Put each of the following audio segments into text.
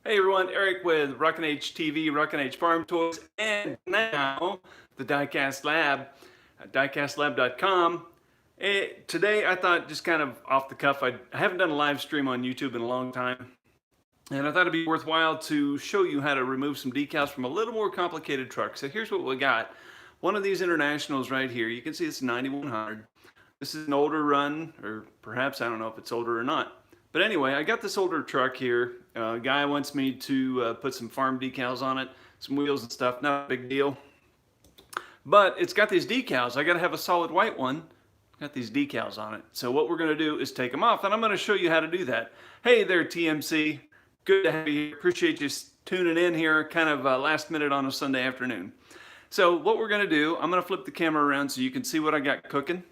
Hey everyone, Eric with Rockin' H TV, Rockin' H Farm Toys, and now the Diecast Lab at diecastlab.com. Today I thought, just kind of off the cuff, I haven't done a live stream on YouTube in a long time, and I thought it'd be worthwhile to show you how to remove some decals from a little more complicated truck. So here's what we got. One of these Internationals right here. You can see it's 9100. This is an older run, or perhaps I don't know if it's older or not. But anyway, I got this older truck here. A guy wants me to put some farm decals on it, some wheels and stuff. Not a big deal. But it's got these decals. I got to have a solid white one. Got these decals on it. So what we're going to do is take them off, and I'm going to show you how to do that. Hey there, TMC. Good to have you here. Appreciate you tuning in here, kind of last minute on a Sunday afternoon. So what we're going to do, I'm going to flip the camera around so you can see what I got cooking.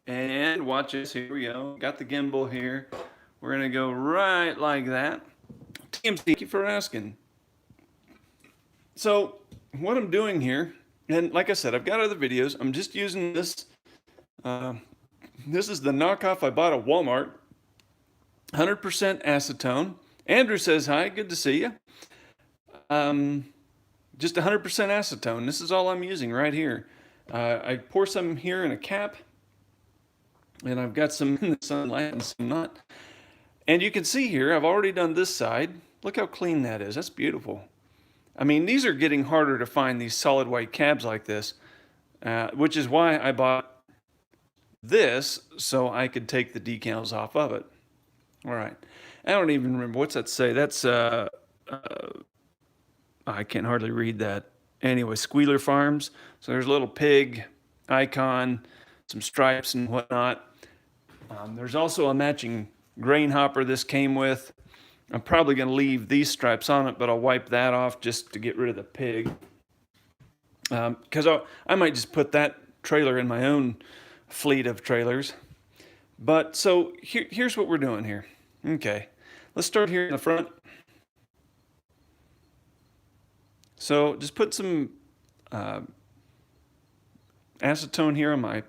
And watch this, here we go. Got the gimbal here. We're gonna go right like that. TMC, thank you for asking. So what I'm doing here, and like I said, I've got other videos. I'm just using this. This is the knockoff I bought at Walmart. 100% acetone. Andrew says hi, good to see you. Just 100% acetone. This is all I'm using right here. I pour some here in a cap. And I've got some in the sunlight and some not. And you can see here, I've already done this side. Look how clean that is. That's beautiful. I mean, these are getting harder to find, these solid white cabs like this, which is why I bought this, so I could take the decals off of it. All right. I don't even remember, what's that say? That's, I can't hardly read that. Anyway, Squealer Farms. So there's a little pig icon, some stripes and whatnot. There's also a matching grain hopper this came with. I'm probably going to leave these stripes on it, but I'll wipe that off just to get rid of the pig. Because I might just put that trailer in my own fleet of trailers. But so here's what we're doing here. Okay, let's start here in the front. So just put some acetone here on my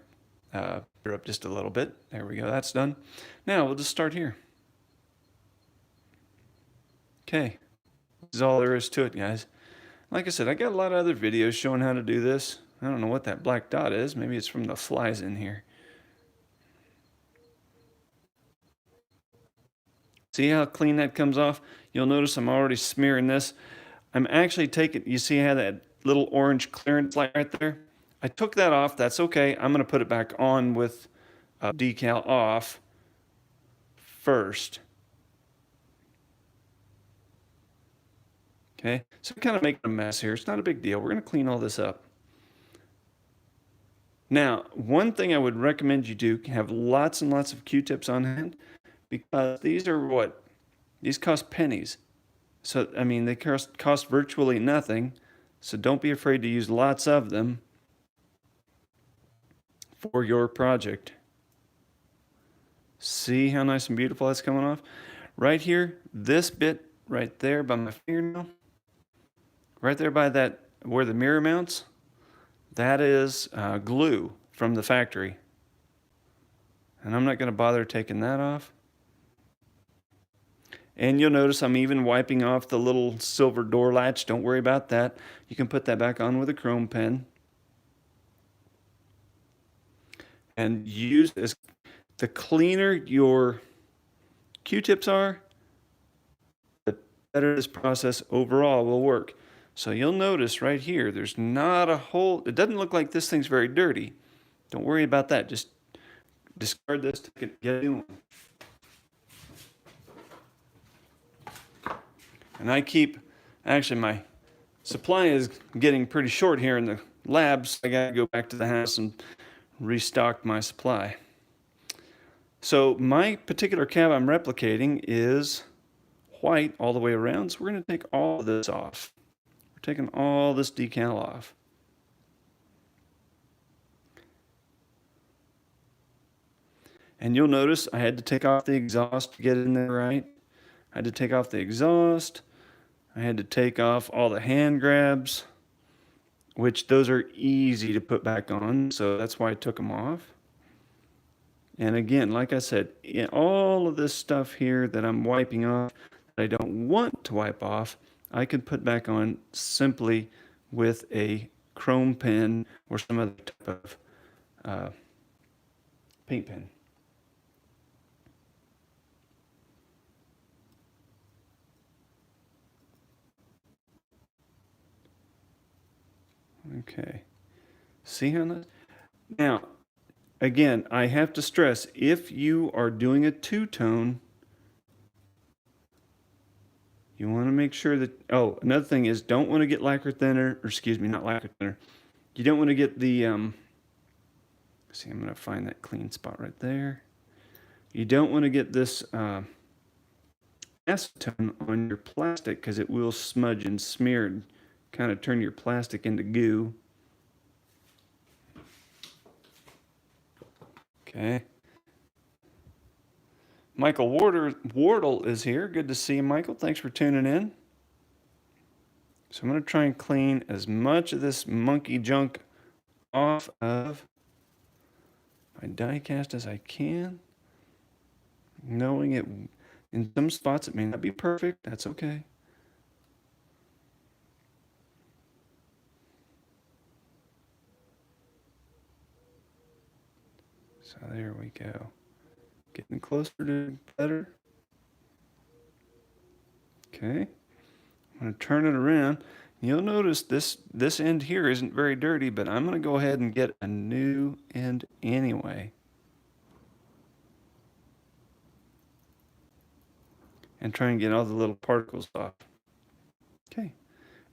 up just a little bit. There we go, that's done. Now we'll just start here. Okay, this is all there is to it, guys. Like I said, I got a lot of other videos showing how to do this. I don't know what that black dot is. Maybe it's from the flies in here. See how clean that comes off? You'll notice I'm already smearing this. I'm actually taking, you see how that little orange clearance light right there? I took that off, that's okay. I'm gonna put it back on with decal off first. Okay, so I'm kind of making a mess here. It's not a big deal. We're gonna clean all this up. Now, one thing I would recommend you do, have lots and lots of Q-tips on hand, because these are what? These cost pennies. So, I mean, they cost virtually nothing, so don't be afraid to use lots of them for your project. See how nice and beautiful that's coming off? Right here, this bit right there by my fingernail, right there by that, where the mirror mounts, that is glue from the factory. And I'm not going to bother taking that off. And you'll notice I'm even wiping off the little silver door latch. Don't worry about that. You can put that back on with a chrome pen. And use this. The cleaner your Q-tips are, the better this process overall will work. So you'll notice right here, there's not a hole. It doesn't look like this thing's very dirty. Don't worry about that. Just discard this to get a new one. And I keep, actually my supply is getting pretty short here in the labs. I gotta go back to the house and restock my supply. So my particular cab I'm replicating is white all the way around, so we're going to take all of this off. We're taking all this decal off. And you'll notice I had to take off the exhaust to get it in there right. I had to take off the exhaust. I had to take off all the hand grabs, which those are easy to put back on, so that's why I took them off. And again, like I said, all of this stuff here that I'm wiping off, I don't want to wipe off, I can put back on simply with a chrome pen or some other type of paint pen. Okay, see how that? Now, again, I have to stress, if you are doing a two-tone, you want to make sure that, oh, another thing is don't want to get lacquer thinner, or excuse me, not lacquer thinner. You don't want to get the, see, I'm going to find that clean spot right there. You don't want to get this acetone on your plastic because it will smudge and smear and kind of turn your plastic into goo. Okay. Michael Wardle is here. Good to see you, Michael. Thanks for tuning in. So I'm going to try and clean as much of this monkey junk off of my die cast as I can, knowing it in some spots it may not be perfect. That's okay. So there we go. Getting closer to better. Okay. I'm going to turn it around. You'll notice this end here isn't very dirty, but I'm going to go ahead and get a new end anyway. And try and get all the little particles off. Okay.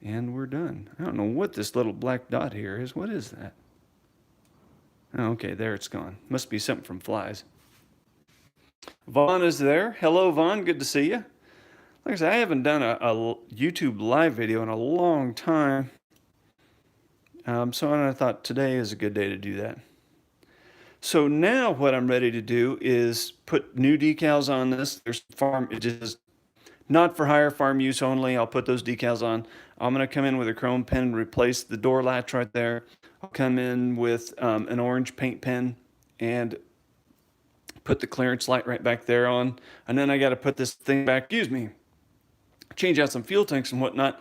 And we're done. I don't know what this little black dot here is. What is that? Oh, okay, there it's gone. Must be something from flies. Vaughn is there. Hello, Vaughn. Good to see you. Like I said, I haven't done a YouTube live video in a long time. So I thought today is a good day to do that. So now what I'm ready to do is put new decals on this. There's farm, it is not for hire, farm use only. I'll put those decals on. I'm going to come in with a chrome pen and replace the door latch right there. I'll come in with an orange paint pen and put the clearance light right back there on. And then I got to put this thing back, excuse me, change out some fuel tanks and whatnot.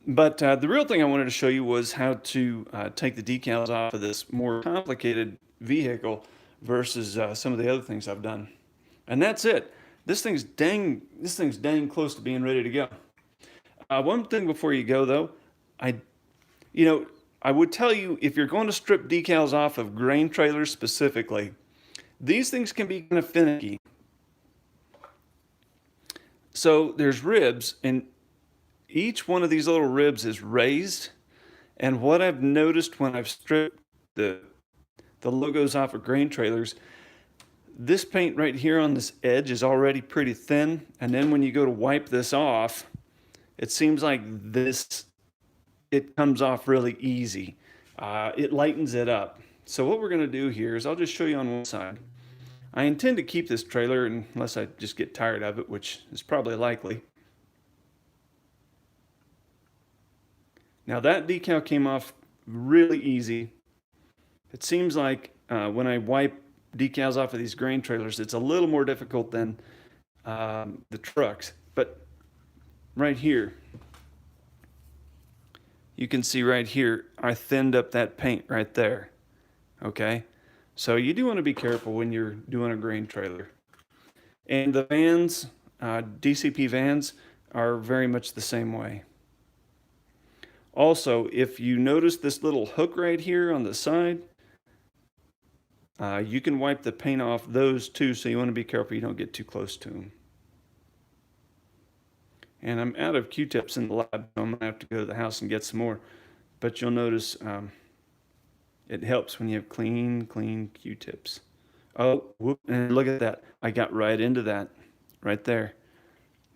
But the real thing I wanted to show you was how to take the decals off of this more complicated vehicle versus some of the other things I've done. And that's it. This thing's dang close to being ready to go. One thing before you go though, I would tell you, if you're going to strip decals off of grain trailers specifically, these things can be kind of finicky. So there's ribs, and each one of these little ribs is raised. And what I've noticed when I've stripped the logos off of grain trailers, this paint right here on this edge is already pretty thin. And then when you go to wipe this off, it seems like it comes off really easy. It lightens it up. So what we're going to do here is I'll just show you on one side. I intend to keep this trailer unless I just get tired of it, which is probably likely. Now that decal came off really easy. It seems like when I wipe decals off of these grain trailers, it's a little more difficult than the trucks. But right here, you can see right here, I thinned up that paint right there. Okay, so you do want to be careful when you're doing a grain trailer. And the vans, DCP vans, are very much the same way. Also, if you notice this little hook right here on the side, you can wipe the paint off those too, so you want to be careful you don't get too close to them. And I'm out of Q-tips in the lab, so I'm going to have to go to the house and get some more. But you'll notice it helps when you have clean Q-tips. Oh, whoop, and look at that. I got right into that right there.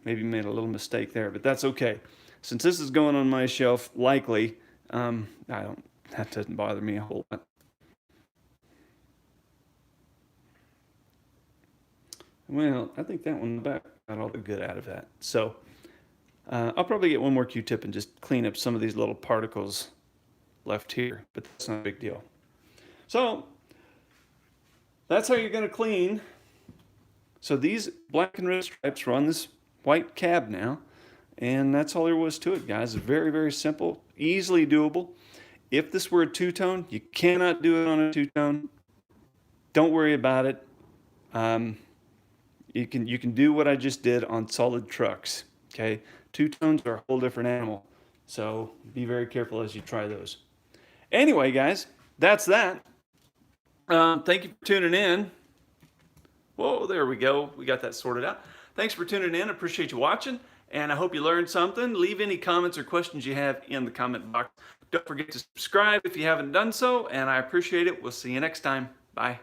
Maybe made a little mistake there, but that's okay. Since this is going on my shelf, likely, that doesn't bother me a whole lot. Well, I think that one got all the good out of that. So I'll probably get one more Q-tip and just clean up some of these little particles left here, but that's not a big deal. So that's how you're going to clean. So these black and red stripes are on this white cab now. And that's all there was to it, guys. Very, very simple, easily doable. If this were a two-tone, you cannot do it on a two-tone. Don't worry about it. You can do what I just did on solid trucks. Okay, two-tones are a whole different animal. So be very careful as you try those. Anyway, guys, that's that. Thank you for tuning in. Whoa, there we go. We got that sorted out. Thanks for tuning in. I appreciate you watching, and I hope you learned something. Leave any comments or questions you have in the comment box. Don't forget to subscribe if you haven't done so, and I appreciate it. We'll see you next time. Bye.